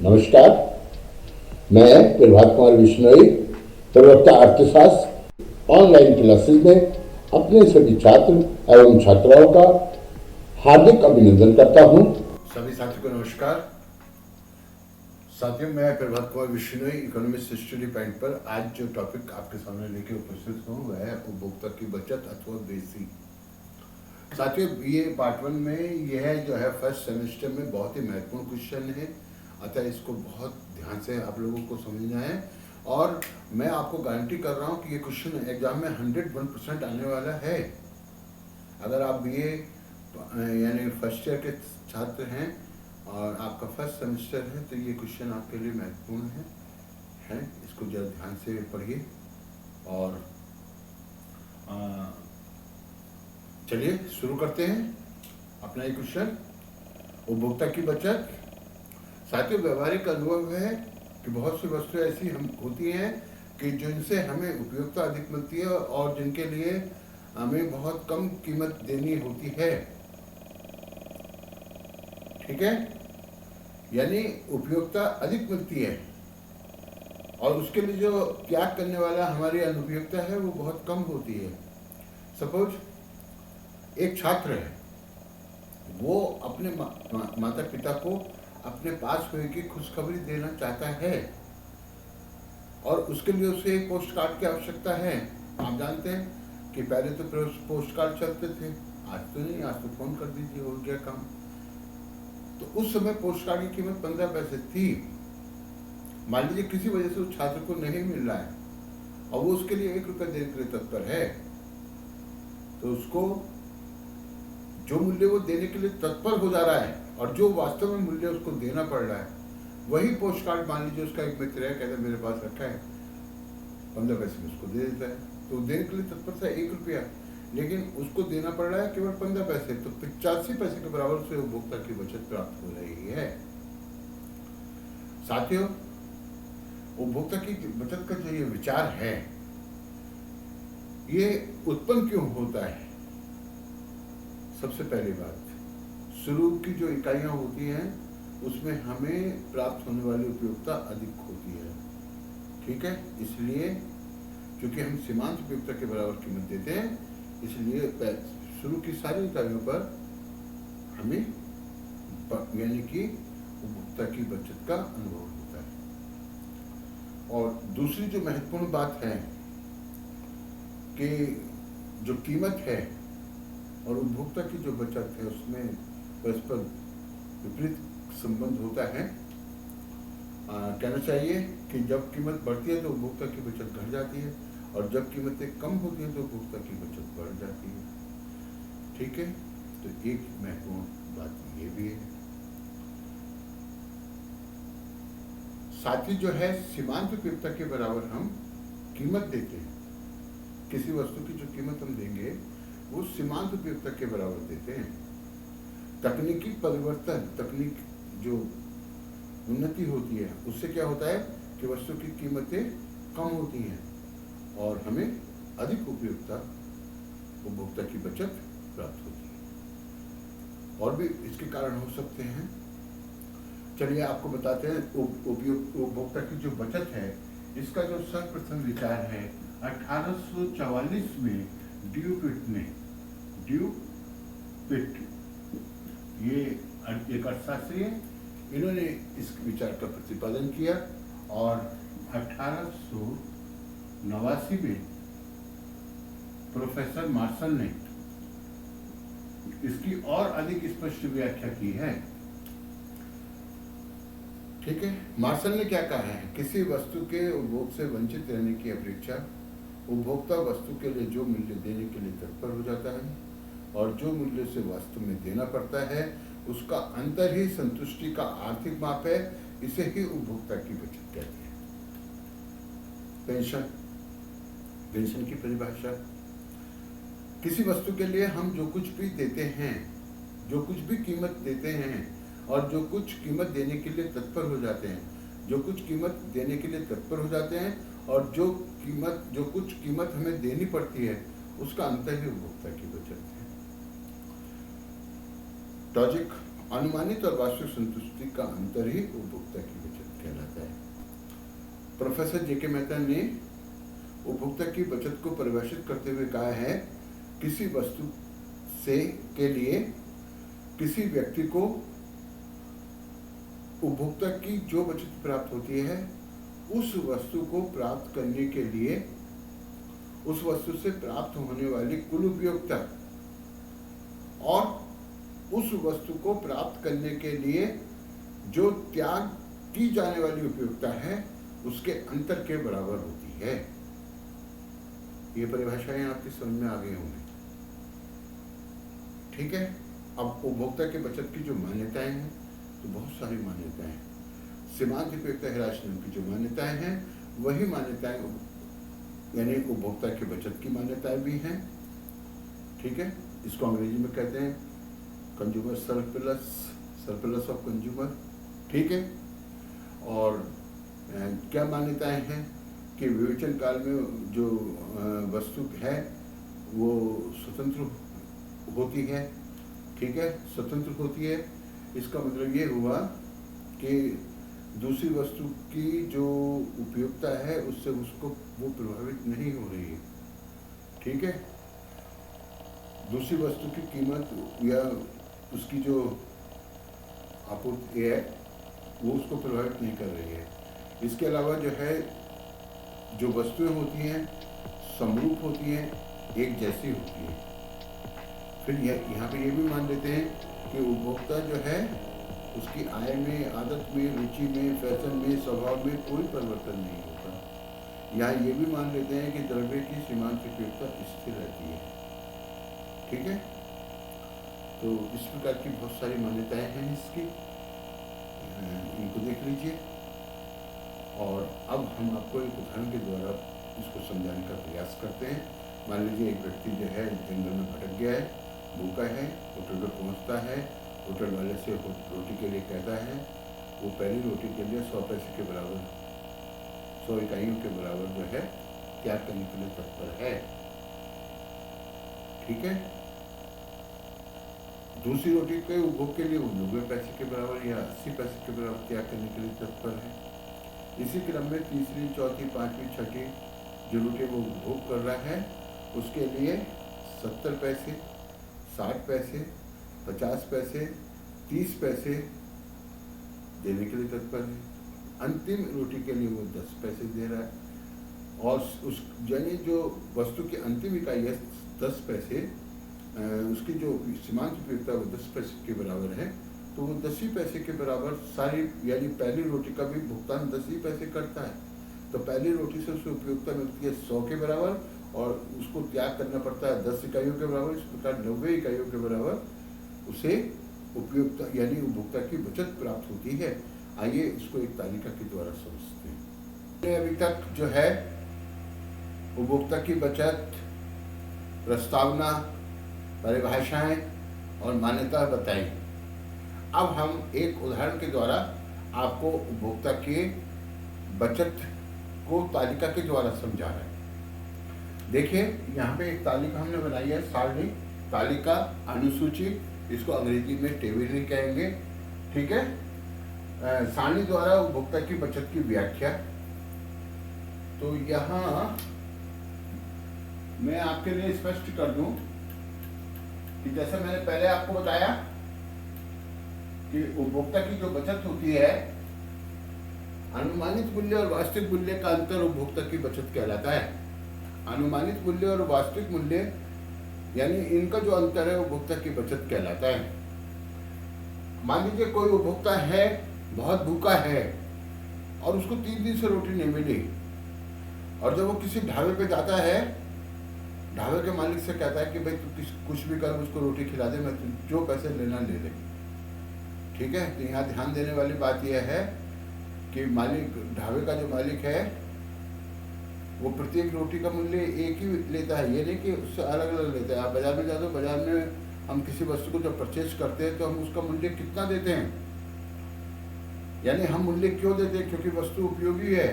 नमस्कार, मैं प्रभात कुमार बिश्नोई, प्रवक्ता अर्थशास्त्र ऑनलाइन क्लासेस में अपने सभी छात्र एवं छात्राओं का हार्दिक अभिनंदन करता हूं। सभी साथियों को नमस्कार। साथियों, मैं Prabhat Kumar Bishnoi, economics study point पर आज जो टॉपिक आपके सामने लेके उपस्थित हूँ वह है उपभोक्ता की बचत अथवा बेसी। साथियों, ये पार्ट 1 में यह जो है फर्स्ट सेमेस्टर में बहुत ही महत्वपूर्ण क्वेश्चन है, अतः इसको बहुत ध्यान से आप लोगों को समझना है और मैं आपको गारंटी कर रहा हूँ कि ये क्वेश्चन एग्जाम में 101% आने वाला है। अगर आप BA यानी फर्स्ट ईयर के छात्र हैं और आपका फर्स्ट सेमेस्टर है तो ये क्वेश्चन आपके लिए महत्वपूर्ण है। इसको जरा ध्यान से पढ़िए और चलिए शुरू करते हैं अपना ये क्वेश्चन। उपभोक्ता की बचत। साथियों, व्यवहारिक अनुभव है कि बहुत सी वस्तुएं ऐसी होती हैं कि जिनसे हमें उपयोगिता अधिक मिलती है और जिनके लिए हमें बहुत कम कीमत देनी होती है। ठीक है, यानी उपयोगिता अधिक मिलती है और उसके लिए जो त्याग करने वाला हमारी अनुपयोगिता है वो बहुत कम होती है। सपोज एक छात्र है, वो अपने माता पिता को अपने पास हुए की खुशखबरी देना चाहता है और उसके लिए उसे एक पोस्ट कार्ड की आवश्यकता है। आप जानते हैं कि पहले तो पोस्ट कार्ड चलते थे, आज तो नहीं, आज तो फोन कर दीजिए, हो गया काम। तो उस समय पोस्ट कार्ड की कीमत 15 पैसे थी। मान लीजिए किसी वजह से उस छात्र को नहीं मिल रहा है और वो उसके लिए 1 रुपया देने के लिए तत्पर है, तो उसको जो मूल्य वो देने के लिए तत्पर हो जा रहा है और जो वास्तव में मूल्य उसको देना पड़ रहा है वही पोस्ट कार्ड, मान लीजिए उसका एक मित्र है, कहता है मेरे पास रखा है, 15 पैसे में उसको दे देता है, तो देने के लिए तत्पर था 1 रुपया, लेकिन उसको देना पड़ रहा है केवल 15 पैसे, तो 85 पैसे के बराबर से उपभोक्ता की बचत प्राप्त हो रही है। साथियों, उपभोक्ता की बचत का जो ये विचार है ये उत्पन्न क्यों होता है? सबसे पहली बात, शुरू की जो इकाइयां होती हैं उसमें हमें प्राप्त होने वाली उपयोगिता अधिक होती है। ठीक है, इसलिए क्योंकि हम सीमांत उपयोगिता के बराबर कीमत देते हैं, इसलिए शुरू की सारी इकाइयों पर हमें यानी कि उपभोक्ता की बचत का अनुभव होता है। और दूसरी जो महत्वपूर्ण बात है कि जो कीमत है और उपभोक्ता की जो बचत है उसमें परस्पर विपरीत संबंध होता है। कहना चाहिए कि जब कीमत बढ़ती है तो उपभोक्ता की बचत घट जाती है और जब कीमतें कम होती हैं तो उपभोक्ता की बचत बढ़ जाती है। ठीक है, तो एक महत्वपूर्ण बात ये भी है। साथ ही जो है सीमांत उपयोगिता के बराबर हम कीमत देते हैं। किसी वस्तु की जो कीमत हम देंगे वो सीमांत उपयोगिता के बराबर देते हैं। तकनीकी परिवर्तन, तकनीक जो उन्नति होती है उससे क्या होता है कि वस्तु की कीमतें कम होती हैं और हमें अधिक उपयोगिता, उपभोक्ता की बचत प्राप्त होती है। और भी इसके कारण हो सकते हैं, चलिए आपको बताते हैं। उपभोक्ता की जो बचत है इसका जो सर्वप्रथम विचार है 1844 में ड्यूपिट ने, ये एक अर्थशास्त्री है, इन्होंने इस विचार का प्रतिपादन किया और 1889 में प्रोफेसर मार्शल ने इसकी और अधिक स्पष्ट व्याख्या की है। ठीक है, मार्शल ने क्या कहा है, किसी वस्तु के उपभोग से वंचित रहने की अपेक्षा उपभोक्ता वस्तु के लिए जो मूल्य देने के लिए तत्पर हो जाता है और जो मूल्य से वास्तव में देना पड़ता है उसका अंतर ही संतुष्टि का आर्थिक माप है। इसे ही उपभोक्ता की बचत कहते हैं। पेंशन की परिभाषा, किसी वस्तु के लिए हम जो कुछ भी देते हैं, जो कुछ भी कीमत देते हैं और जो कुछ कीमत देने के लिए तत्पर हो जाते हैं, जो कुछ कीमत देने के लिए तत्पर हो जाते हैं और जो कुछ कीमत हमें देनी पड़ती है उसका अंतर ही उपभोक्ता की बचत है। टॉजिक अनुमानित और वास्तविक संतुष्टि का अंतर ही उपभोक्ता की बचत कहलाता है। प्रोफेसर जेके मेहता ने उपभोक्ता की बचत को परिभाषित करते हुए कहा है, किसी वस्तु से के लिए किसी व्यक्ति को उपभोक्ता की जो बचत प्राप्त होती है, उस वस्तु को प्राप्त करने के लिए उस वस्तु से प्राप्त होने वाली कुल उपयोगिता और उस वस्तु को प्राप्त करने के लिए जो त्याग की जाने वाली उपयोगिता है, उसके अंतर के बराबर होती है। ये परिभाषाएं आपकी समझ में आ गई होंगी। ठीक है। अब उपभोक्ता के बचत की जो मान्यताएं हैं, तो बहुत सारी मान्यताएं हैं। सीमांत उपयोगिता ह्रास नियम की जो मान्यताएं हैं, वही मान्यताएं यानी उपभोक्ता की बचत की मान्यताएं भी हैं। ठीक है। इसको अंग्रेजी में कहते हैं कंज्यूमर सरप्लस ऑफ कंज्यूमर। ठीक है। और क्या मान्यताएं हैं कि विवेचन काल में जो वस्तु है वो स्वतंत्र होती है। ठीक है, स्वतंत्र होती है। इसका मतलब ये हुआ कि दूसरी वस्तु की जो उपयोगिता है उससे उसको वो प्रभावित नहीं हो रही है। ठीक है। दूसरी वस्तु की कीमत या उसकी जो आपूर्ति है वो उसको प्रभावित नहीं कर रही है। इसके अलावा जो है, जो वस्तुएं होती हैं समरूप होती हैं, एक जैसी होती हैं। फिर यहाँ पे ये भी मान लेते हैं कि उपभोक्ता जो है उसकी आय में, आदत में, रुचि में, फैशन में, स्वभाव में कोई परिवर्तन नहीं होता। यहाँ ये भी मान लेते हैं कि द्रव्य की सीमांत उपयोगिता स्थिर रहती है। ठीक है। तो इस प्रकार की बहुत सारी मान्यताएं हैं इसकी, इनको देख लीजिए। और अब हम आपको एक उदाहरण के द्वारा इसको समझाने का प्रयास करते हैं। मान लीजिए एक व्यक्ति जो है जंगल में भटक गया है, भूखा है, होटल पर पहुँचता है, होटल वाले से रोटी के लिए कहता है। वो पहली रोटी के लिए 100 पैसे के बराबर, 100 इकाइयों के बराबर जो है त्याग करने के लिए तत्पर है। ठीक है। दूसरी रोटी के उपभोग के लिए वो 90 पैसे के बराबर या 80 पैसे के बराबर त्याग करने के लिए तत्पर है। इसी क्रम में तीसरी, चौथी, पांचवी, छठी जो रोटी वो उपभोग कर रहा है, उसके लिए 70 पैसे, 60 पैसे, 50 पैसे, 30 पैसे देने के लिए तत्पर है। अंतिम रोटी के लिए वो 10 पैसे दे रहा है। और उस यानी जो वस्तु की अंतिम इकाई है 10 पैसे, उसकी जो सीमांत उपयोगिता वो 10 पैसे के बराबर है, तो वो 10 ही पैसे के बराबर सारी, यानी पहली रोटी का भी भुगतान 10 ही पैसे करता है। तो पहली रोटी से उसे उपयोगिता मिलती है 100 के बराबर और उसको त्याग करना पड़ता है 10 इकाइयों के बराबर। इस प्रकार 90 इकाइयों के बराबर उसे उपयोगिता यानी उपभोक्ता की बचत प्राप्त होती है। आइए इसको एक तालिका के द्वारा समझते हैं। अभी तक जो है उपभोक्ता की बचत, प्रस्तावना, परिभाषाएं और मान्यता बताई। अब हम एक उदाहरण के द्वारा आपको उपभोक्ता के बचत को तालिका के द्वारा समझा रहे हैं। देखिए यहाँ पे एक तालिका हमने बनाई है, सारणी, तालिका, अनुसूची, इसको अंग्रेजी में टेबल नहीं कहेंगे। ठीक है। सारणी द्वारा उपभोक्ता की बचत की व्याख्या। तो यहाँ मैं आपके लिए स्पष्ट कर दूं कि जैसे मैंने पहले आपको बताया कि उपभोक्ता की जो बचत होती है, अनुमानित मूल्य और वास्तविक मूल्य का अंतर उपभोक्ता की बचत कहलाता है। अनुमानित मूल्य और वास्तविक मूल्य यानी इनका जो अंतर है उपभोक्ता की बचत कहलाता है। मान लीजिए कोई उपभोक्ता है, बहुत भूखा है और उसको 3 दिन से रोटी नहीं मिली, और जब वो किसी ढाबे पे जाता है, ढाबे के मालिक से कहता है कि भाई तू कुछ भी कर, मुझको रोटी खिला दे, मैं जो पैसे लेना ले ले। ठीक है। तो यहाँ ध्यान देने वाली बात यह है कि मालिक, ढाबे का जो मालिक है, वो प्रत्येक रोटी का मूल्य एक ही लेता है, ये नहीं कि उससे अलग अलग लेता है। आप बाजार में जाते हो, बाजार में हम किसी वस्तु को जब परचेज करते हैं तो हम उसका मूल्य कितना देते हैं, यानी हम मूल्य क्यों देते हैं, क्योंकि वस्तु उपयोगी है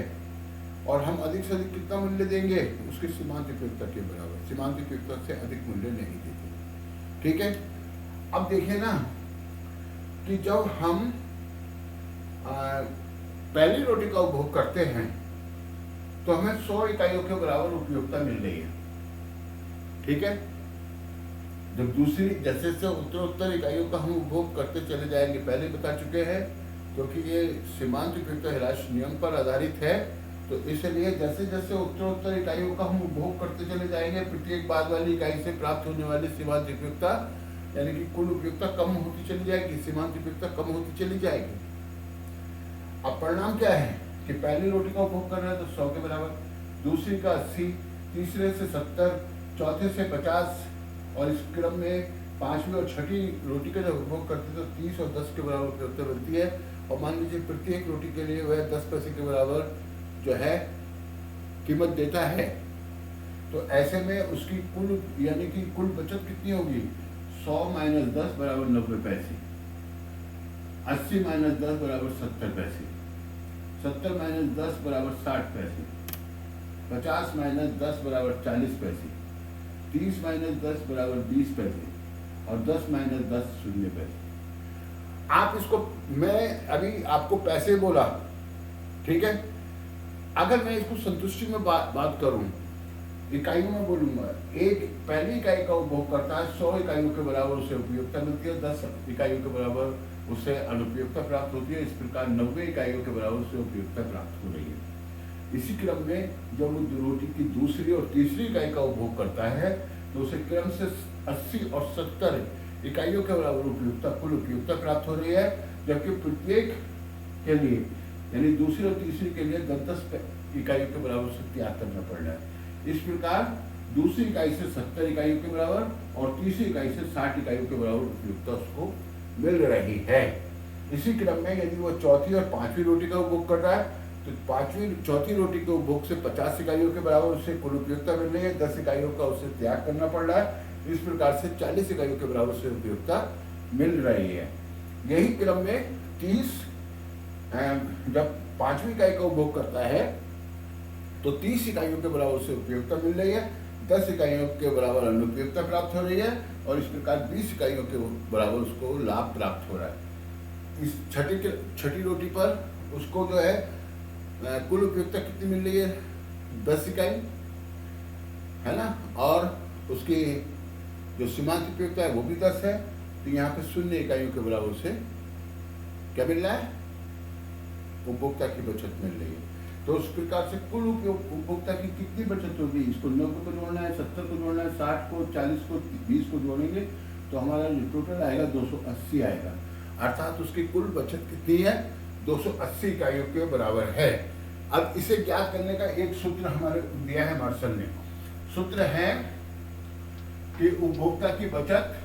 और हम अधिक से अधिक कितना मूल्य देंगे, उसकी सीमांत उपयोगिता के बराबर। सीमांत उपयोगिता से अधिक मूल्य नहीं देते। ठीक है। अब देखिए ना कि जब हम पहली रोटी का उपभोग करते हैं तो हमें 100 इकाइयों के बराबर उपयोगिता मिल रही है, ठीक है। जब दूसरी जैसे जैसे उत्तरोत्तर इकाइयों का हम उपभोग करते चले जाएंगे, पहले बता चुके हैं, क्योंकि ये सीमांत उपयोगिता ह्रास नियम पर आधारित है, तो इसलिए जैसे जैसे उत्तरोत्तर इकाइयों का हम उपभोग करते चले जाएंगे, प्रत्येक बाद वाली इकाई से प्राप्त होने वाली सीमांत उपयोगिता यानी कि कुल उपयोगिता कम होती चली जाएगी, सीमांत उपयोगिता कम होती चली जाएगी। अब परिणाम क्या है कि पहली रोटी का उपभोग कर रहे हैं तो 100 के बराबर, दूसरी का 80, तीसरे से 70, चौथे से 50, और इस क्रम में पांचवी और छठी रोटी का जब उपभोग करते हैं तो 30 और 10 के बराबर उपयोगिता बनती है। और मान लीजिए प्रत्येक रोटी के लिए वह 10 पैसे के बराबर जो है कीमत देता है, तो ऐसे में उसकी कुल यानी कि कुल बचत कितनी होगी, 100 माइनस 10 बराबर 90 पैसे, 80 माइनस 10 बराबर 70 पैसे, 70 माइनस 10 बराबर 60 पैसे, 50 माइनस 10 बराबर 40 पैसे, 30 माइनस 10 बराबर 20 पैसे, और 10 माइनस 10 शून्य पैसे। आप इसको, मैं अभी आपको पैसे बोला, ठीक है, अगर मैं इसको संतुष्टि में बात करूं, इकाइयों में बोलूंगा, एक पहली इकाई का उपभोग करता है 100 इकाइयों के बराबर उसे उपयोगिता मिलती है, 10 इकाइयों के बराबर उसे अनुपयोगिता प्राप्त होती है। इस प्रकार 90 इकाइयों के बराबर उसे उपयोगिता प्राप्त हो रही है। इसी क्रम में जब वो रोटी की दूसरी और तीसरी इकाई का उपभोग करता है तो उसे क्रम से 80 और 70 इकाइयों के बराबर उपयोगिता कुल उपयोगिता प्राप्त हो रही है, जबकि प्रत्येक के लिए यानी दूसरी और तीसरी के लिए 10-10 इकाइयों के बराबर से त्याग करना पड़ रहा है। इस प्रकार दूसरी इकाई से 70 इकाइयों के बराबर और तीसरी इकाई से 60 इकाइयों के बराबर उपयोगिता उसको मिल रही है। इसी क्रम में यदि वो चौथी और पांचवी रोटी का उपभोग कर रहा है तो चौथी रोटी के उपभोग से 50 इकाइयों के बराबर उसे कुल उपयोगिता मिल रही है, 10 इकाइयों का उसे त्याग करना पड़ रहा है। इस प्रकार से 40 इकाइयों के बराबर से उपयोगिता मिल रही है। यही क्रम में 30 जब पांचवी इकाई का उपभोग करता है तो 30 इकाइयों के बराबर से उपयोगिता मिल रही है, 10 इकाइयों के बराबर अनुपयोगिता प्राप्त हो रही है, और इस प्रकार 20 इकाइयों के बराबर उसको लाभ प्राप्त हो रहा है। इस छठी रोटी पर उसको जो है कुल उपयोगिता कितनी मिल रही है, 10 इकाई है ना, और उसकी जो सीमांत उपयोगिता है वो भी 10 है, तो यहाँ पे 0 इकाइयों के बराबर से क्या मिल रहा है, उपभोक्ता की बचत मिल रही है। तो उस प्रकार से कुल उपभोक्ता की कितनी बचत होगी, इसको 90 को जोड़ना है, 70 को जोड़ना है, 60 को, 40 को, 20 को जोड़ेंगे तो हमारा जो टोटल आएगा 280 आएगा, अर्थात उसकी कुल बचत कितनी है, 280 इकाइयों के बराबर है। अब इसे ज्ञात करने का एक सूत्र हमारे दिया है मार्शल ने। सूत्र है कि उपभोक्ता की बचत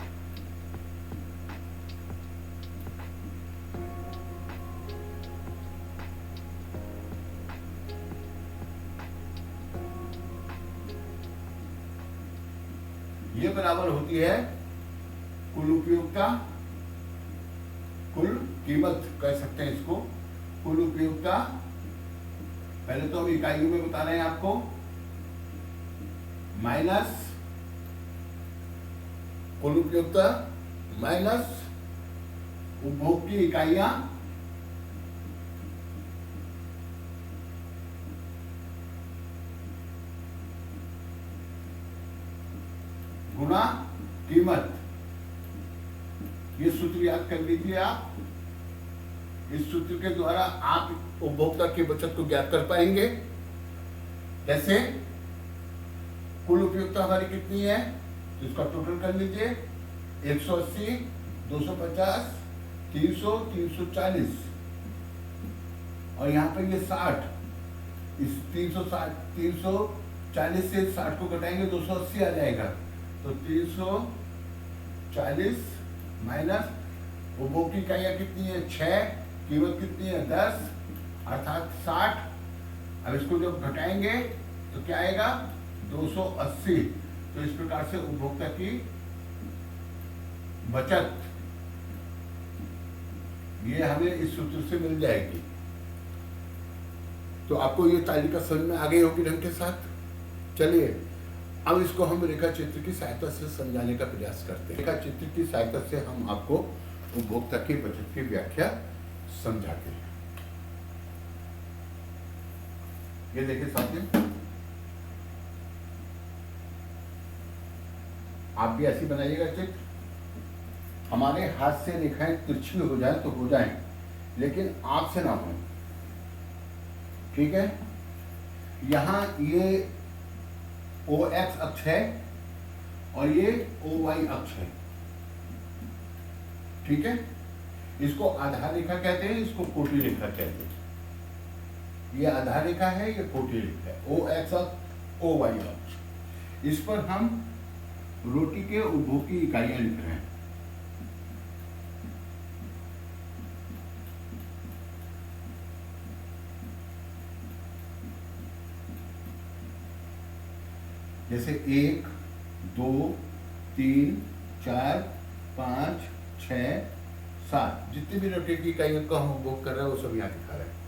ये बराबर होती है कुल उपयोगिता, कुल कीमत कह सकते हैं इसको, कुल उपयोगिता, पहले तो हम इकाइयों में बता रहे हैं आपको, माइनस कुल उपयोगिता माइनस उपभोग की इकाइयां गुणा कीमत। ये सूत्र याद कर लीजिए आप। इस सूत्र के द्वारा आप उपभोक्ता की बचत को ज्ञात कर पाएंगे। जैसे कुल उपयोगिता हमारी कितनी है, तो इसका टोटल कर लीजिए, 180, 250, 300, 340, और यहाँ पे ये 60, इस 340 से 60 को घटाएंगे 280 आ जाएगा, तो 340 माइनस उपभोग की इकाइयाँ कितनी है, 6, कीमत कितनी है, 10, अर्थात 60। अब इसको जब घटाएंगे तो क्या आएगा, 280। तो इस प्रकार से उपभोक्ता की बचत ये हमें इस सूत्र से मिल जाएगी। तो आपको ये तालिका समझ में आ गई होगी ढंग के साथ। चलिए अब इसको हम रेखा चित्र की सहायता से समझाने का प्रयास करते हैं। रेखा चित्र की सहायता से हम आपको उपभोक्ता की बचत की व्याख्या समझाते हैं। ये देखिए साथियों, आप भी ऐसी बनाइएगा चित्र। हमारे हाथ से रेखाएं तिरछी हो जाए तो हो जाए, लेकिन आपसे ना हो, ठीक है। यहां ये OX अक्ष है और ये OY अक्ष है, ठीक है। इसको आधार रेखा कहते हैं, इसको कोटि रेखा कहते हैं। ये आधार रेखा है, ये कोटि रेखा है। OX अक्ष, OY अक्ष। इस पर हम रोटी के उपभोग की इकाइयां लिख रहे हैं। जैसे 1, 2, 3, 4, 5, 6, 7, जितनी भी रोटी की इकाइयों का हम उपभोग कर रहे हैं वो सब यहाँ दिखा रहे हैं।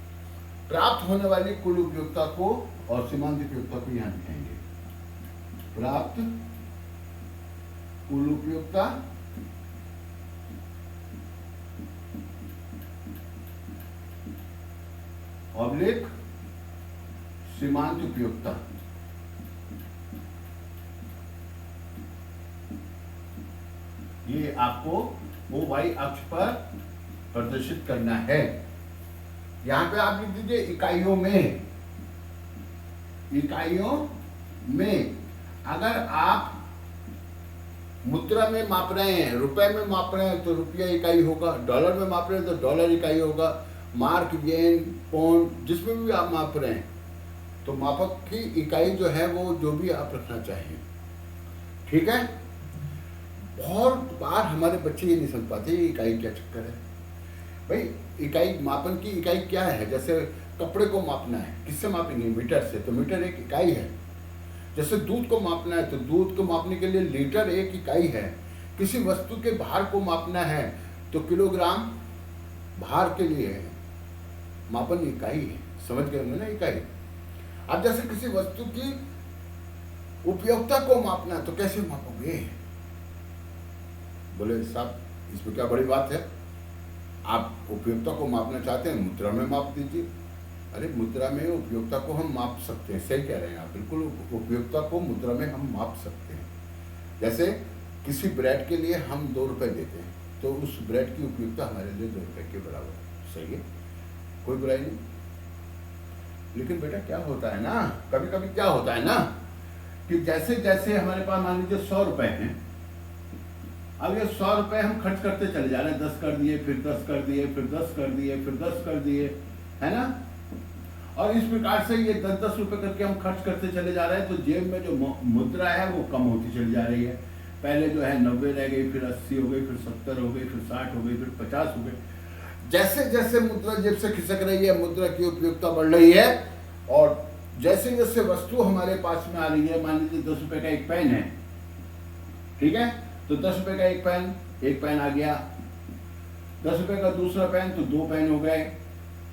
प्राप्त होने वाली कुल उपयोगिता को और सीमांत उपयोगिता को यहाँ दिखाएंगे। प्राप्त कुल उपयोगिता ऑब्लिक सीमांत उपयोगिता। ये आपको OY अक्ष पर प्रदर्शित करना है। यहां पे आप लिख दीजिए इकाइयों में। इकाइयों में अगर आप मुद्रा में माप रहे हैं, रुपए में माप रहे हैं तो रुपया इकाई होगा, डॉलर में माप रहे हैं तो डॉलर इकाई होगा, मार्क, येन, पौंड, जिसमें भी आप माप रहे हैं तो मापक की इकाई जो है वो जो भी आप रखना चाहिए, ठीक है। बहुत बार हमारे बच्चे ये नहीं समझ पाते ये इकाई क्या चक्कर है। भाई इकाई, मापन की इकाई क्या है। जैसे कपड़े को मापना है, किससे मापेंगे? मीटर से, तो मीटर एक इकाई है। जैसे दूध को मापना है तो दूध को मापने के लिए लीटर एक इकाई है। किसी वस्तु के भार को मापना है तो किलोग्राम भार के लिए मापन इकाई है। समझ गए होंगे ना इकाई। अब जैसे किसी वस्तु की उपयोगिता को मापना है तो कैसे मापोगे? बोले साहब इसमें क्या बड़ी बात है, आप उपयोगिता को मापना चाहते हैं मुद्रा में माप दीजिए। अरे मुद्रा में उपयोगिता को हम माप सकते हैं, सही कह रहे हैं आप, बिल्कुल उपयोगिता को मुद्रा में हम माप सकते हैं। जैसे किसी ब्रेड के लिए हम 2 रुपए देते हैं तो उस ब्रेड की उपयोगिता हमारे लिए 2 रुपए के बराबर है, सही है, कोई बुराई नहीं। लेकिन बेटा क्या होता है ना, कभी कभी क्या होता है ना कि जैसे जैसे हमारे पास मान लीजिए 100 रुपए हैं, अब ये 100 रुपए हम खर्च करते चले जा रहे हैं, 10 कर दिए, फिर 10 कर दिए, फिर 10 कर दिए, फिर 10 कर दिए, है ना। और इस प्रकार से ये 10-10 रुपए करके हम खर्च करते चले जा रहे हैं तो जेब में जो मुद्रा है वो कम होती चली जा रही है। पहले जो है 90 रह गई, फिर 80 हो गई, फिर 70 हो गई, फिर 60 हो गई, फिर 50 हो गई। जैसे जैसे मुद्रा जेब से खिसक रही है, मुद्रा की उपयोगिता बढ़ रही है। और जैसे जैसे वस्तु हमारे पास में आ रही है, मान लीजिए 10 रुपए का एक पेन है, ठीक है, तो 10 रुपए का एक पेन आ गया। 10 रुपए का दूसरा पेन तो 2 पेन हो गए,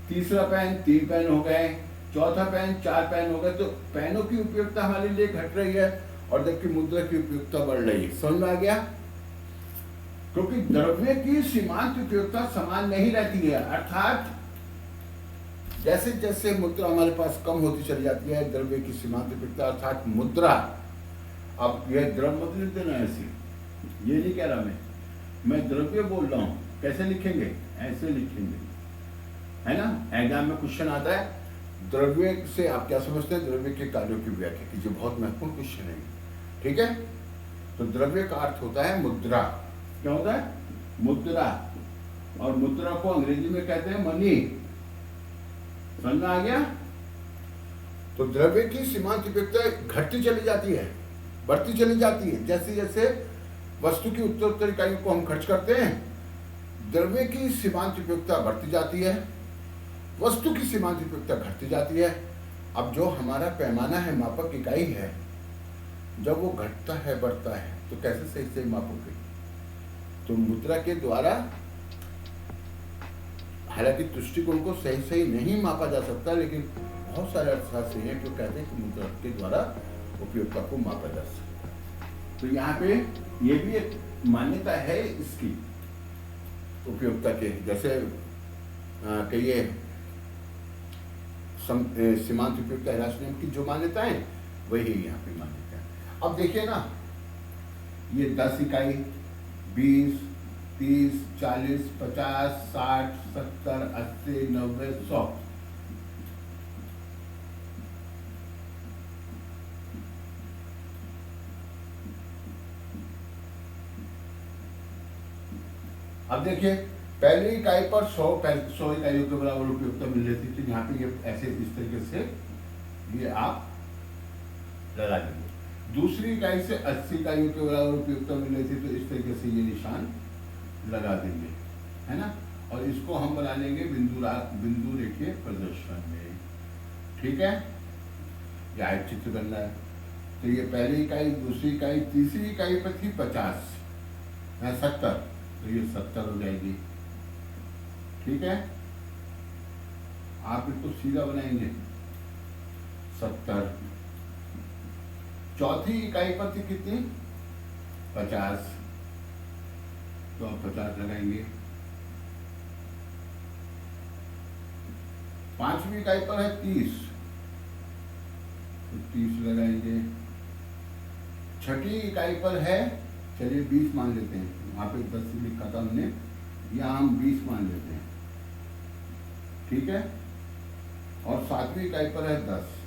तीसरा पेन 3 पेन हो गए, चौथा पेन 4 पेन हो गए। तो पेनों की उपयोगिता हमारे लिए घट रही है और जबकि मुद्रा की उपयोगिता बढ़ रही है। समझ में आ गया? क्योंकि द्रव्य की सीमांत उपयोगिता समान नहीं रहती है। अर्थात जैसे जैसे मुद्रा हमारे पास कम होती चली जाती है, द्रव्य की सीमांत उपयोगिता अर्थात मुद्रा, अब यह द्रव्य मत लिख देना ऐसे, ये नहीं कह रहा मैं द्रव्य बोल रहा हूं। कैसे लिखेंगे? ऐसे लिखेंगे, है ना। एग्जाम में क्वेश्चन आता है द्रव्य से आप क्या समझते हैं, द्रव्य के कार्यों की व्याख्या कीजिए, बहुत महत्वपूर्ण क्वेश्चन है, ठीक है। तो द्रव्य का अर्थ होता है मुद्रा। क्या होता है? मुद्रा। और मुद्रा को अंग्रेजी में कहते हैं मनी। समझ में आ गया? तो द्रव्य की सीमांत उपयोगिता घटती चली जाती है, बढ़ती चली जाती है। जैसे जैसे वस्तु की उत्तरोत्तर इकाइयों को हम खर्च करते हैं, द्रव्य की सीमांत उपयोगिता बढ़ती जाती है, वस्तु की सीमांत उपयोगिता घटती जाती है। अब जो हमारा पैमाना है, मापक इकाई है, जब वो घटता है, बढ़ता है, तो कैसे सही सही मापोगे? तो मुद्रा के द्वारा, हालांकि दृष्टिकोण को सही सही नहीं मापा जा सकता, लेकिन बहुत सारे अर्थशास्त्री हैं जो कहते हैं कि मुद्रा के द्वारा उपयोगिता को मापा जा सकता है। तो यहाँ पे ये भी एक मान्यता है इसकी उपयोगिता के। जैसे कहिए सीमांत उपयोगिता ह्रास नियम की जो मान्यताएं वही यहाँ पे मान्यता है। अब देखिए ना, ये 10 इकाई, 20, 30, 40, 50, 60, 70, 80, 90, 100। अब देखिए, पहली इकाई पर 100 इकाइयों के बराबर उपयोगिता मिल रही थी, तो यहाँ पे ये ऐसे इस तरीके से ये आप लगा देंगे। दूसरी इकाई से 80 इकाइयों के बराबर उपयोगिता मिल रही थी, तो इस तरीके से ये निशान लगा देंगे, है ना। और इसको हम बना लेंगे बिंदु रेखीय प्रदर्शन में, ठीक है। यह एक चित्र बन रहा है। तो ये पहली इकाई, दूसरी इकाई, तीसरी इकाई पर थी 50 या 70, तो ये 70 हो जाएगी, ठीक है। आप इसको सीधा बनाएंगे 70। चौथी इकाई पर थी कितनी? 50, तो आप 50 लगाएंगे। पांचवी इकाई पर है 30, तो 30 लगाएंगे। छठी इकाई पर है, चलिए 20 मान लेते हैं, वहां पे 10 लिखा था हमने, यहाँ हम 20 मान लेते हैं, ठीक है। और सातवीं इकाई पर है 10।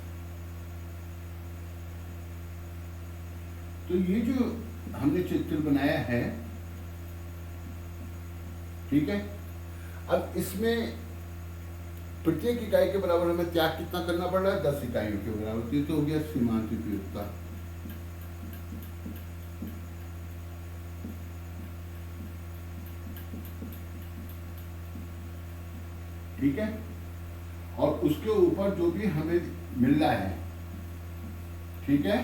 तो ये जो हमने चित्र बनाया है, ठीक है। अब इसमें प्रत्येक इकाई के बराबर हमें त्याग कितना करना पड़ रहा है? 10 इकाइयों के बराबर। ये तो हो गया सीमांत उपयोगिता। ठीक है। और उसके ऊपर जो भी हमें मिल रहा है, ठीक है,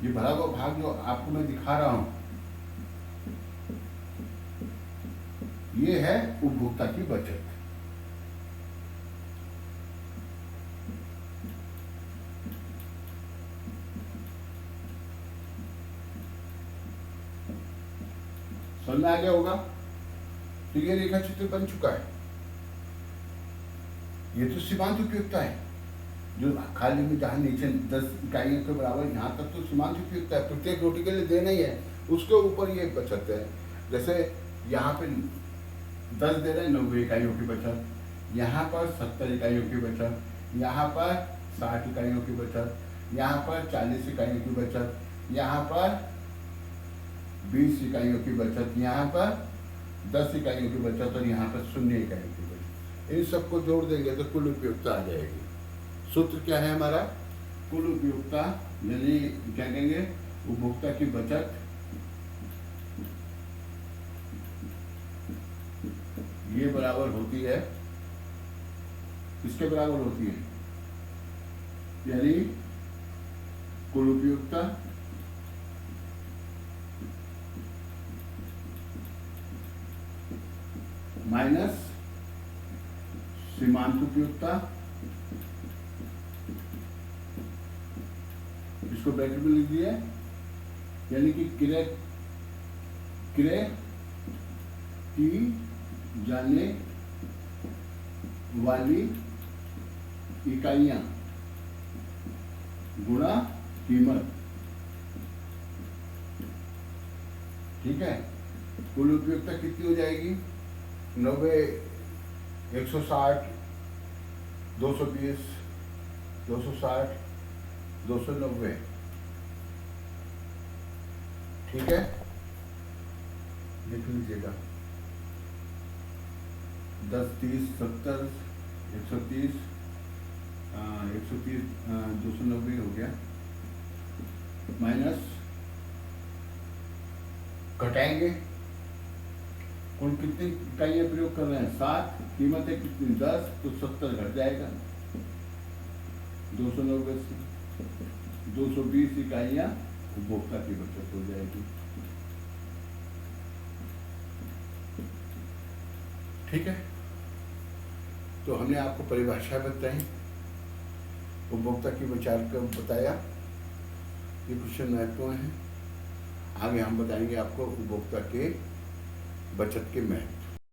ये भरा हुआ भाग जो आपको मैं दिखा रहा हूं, ये है उपभोक्ता की बचत। समझ में आ गया होगा? तो ये रेखा चित्र बन चुका है। ये तो सीमांत उपयोगिता है, जो खाली में जहां नीचे 10 इकाइयों के बराबर, यहाँ तक तो सीमांत उपयोगिता है, प्रत्येक रोटी के लिए देना ही है। उसके ऊपर ये बचत है। जैसे यहाँ पे 10 दे रहे हैं, 90 इकाइयों की बचत, यहाँ पर 70 इकाइयों की बचत, यहाँ पर 60 इकाइयों की बचत, यहाँ पर 40 इकाइयों की बचत, यहाँ पर 20 इकाइयों की बचत, यहाँ पर 10 इकाइयों की बचत, और यहाँ पर 0 इकाइयों की बचत। इन सबको जोड़ देंगे तो कुल उपयोगिता आ जाएगी। सूत्र क्या है हमारा? कुल उपयोगिता, यानी क्या कहेंगे, उपभोक्ता की बचत ये बराबर होती है, किसके बराबर होती है? यानी कुल उपयोगिता माइनस सीमांत उपयोगिता, इसको ब्रैकेट में लिख दिया, यानी कि क्रय की जाने वाली इकाइयां गुणा कीमत, ठीक है। कुल उपयोगिता कितनी हो जाएगी? 90, 160, 220, 260, 290, ठीक है। लिख लीजिएगा 10, 30, 70, 130, 130, 290 हो गया, माइनस घटाएंगे। कुल कितनी इकाइयां प्रयोग कर रहे हैं? 7, कीमत है कितनी? 10, तो 70 घट जाएगा 290 से, 220 इकाइयां उपभोक्ता की बचत हो जाएगी, ठीक है। तो हमने आपको परिभाषा बताई, उपभोक्ता की बचत का बताया, ये कुछ महत्वपूर्ण है। आगे हम बताएंगे आपको उपभोक्ता के बचत के महत्व।